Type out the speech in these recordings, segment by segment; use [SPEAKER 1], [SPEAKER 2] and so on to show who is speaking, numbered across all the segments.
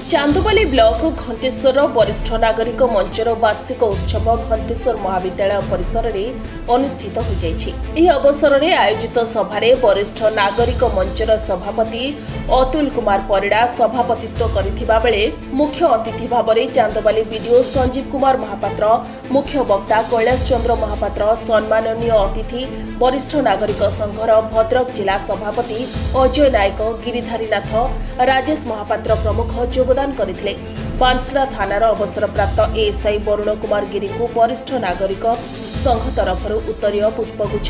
[SPEAKER 1] चांदोबाली block Ghanteshwar वरिष्ठ नागरिक मंचर वार्षिक उत्सव घंटेश्वर महाविद्यालय परिसर में अनुष्ठित हो जाइछि। एही अवसर में आयोजित सभारे वरिष्ठ नागरिक मंचर सभापति अतुल कुमार परिड़ा सभापतित्व करिथिबा बेले मुख्य अतिथि भाव में चांदोबाली बीडीओ संजीव कुमार महापात्र, मुख्य वक्ता कैलाश चंद्र महापात्र, सम्माननीय अतिथि वरिष्ठ नागरिक संघर भद्रक जिला सभापति अजय नायक, गिरिधारीनाथ, राजेश महापात्र प्रमुख योगदान करथिले। बांसड़ा थानार अवसरप्राप्त एएसआई वरुण कुमार गिरी को वरिष्ठ नागरिक संघ तरफ उत्तरीय पुष्पगुच्छ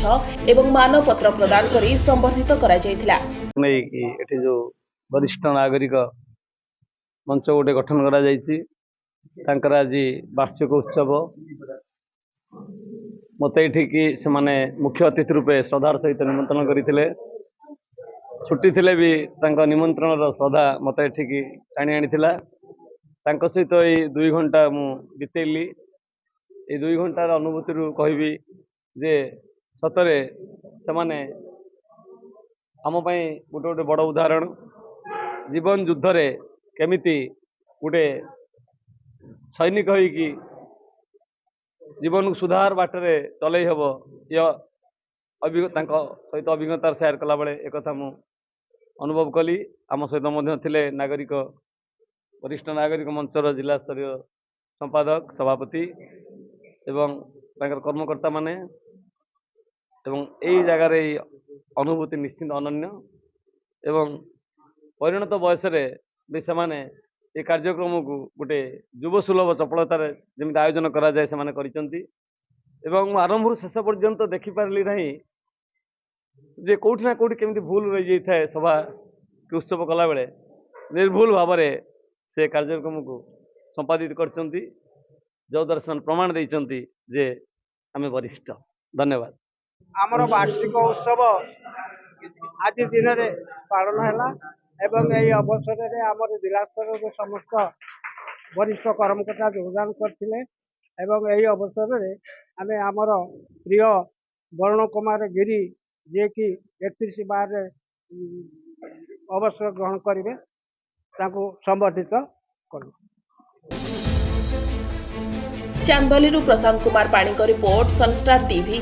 [SPEAKER 1] एवं मानपत्र प्रदान कर संबर्धित करा जायथिला।
[SPEAKER 2] एठी जो वरिष्ठ नागरिक मंच गोटे गठन करा जायछि, तांकर आज वार्षिक उत्सव मत ये से माने मुख्य अतिथि रूपे श्रद्धार सहित निमंत्रण करते। छुट्टी थिले भी तांका निमंत्रण श्रद्धा मत ये टाणी आनी सहित ये 2 घंटा मु बितेली। ये 2 घंटार अनुभूति कहबी जे सतरे से माने आम गोटे गोटे बड़ उदाहरण। जीवन युद्ध रे केमिति गोटे सैनिक होइकी जीवन को सुधार बाटरे चलई हम सहित अभिज्ञता शेयर कला बेले एक मु अनुभव कली। आम सहित थिले नागरिक वरिष्ठ नागरिक मंचर जिला स्तरीय संपादक, सभापति एवं कर्मकर्ता माने एवं यही जगार अनुभूति निश्चित अनन्य एवं परिणत बयस भी से ये कार्यक्रम को गोटे युवसुलभ चपलतार जमी आयोजन करा जाए से एवं आरंभ शेष पर्यंत देखिपारि ना जे कौटी ना कौटी केमती भूल रही जाए सभा के उत्सव कला बेले निर्भूल भाव से कार्यक्रम को संपादित करचंती, जो द्वारा से प्रमाण देइचंती जे आमे वरिष्ठ। धन्यवाद।
[SPEAKER 3] आमर वार्षिक उत्सव आज दिन में पालन है एवं यही अवसर में आमर जिला स्तर में समस्त वरिष्ठ कर्मकर्ता योगदान करथिले एवं यही अवसर में आमे आमर प्रिय वरुण कुमार गिरी जे कि 31 बार अवसर ग्रहण करेंगे ताको संबर्धित करूँ।
[SPEAKER 1] चांदोबाली प्रशांत कुमार पाणी रिपोर्ट सनस्टार टीवी।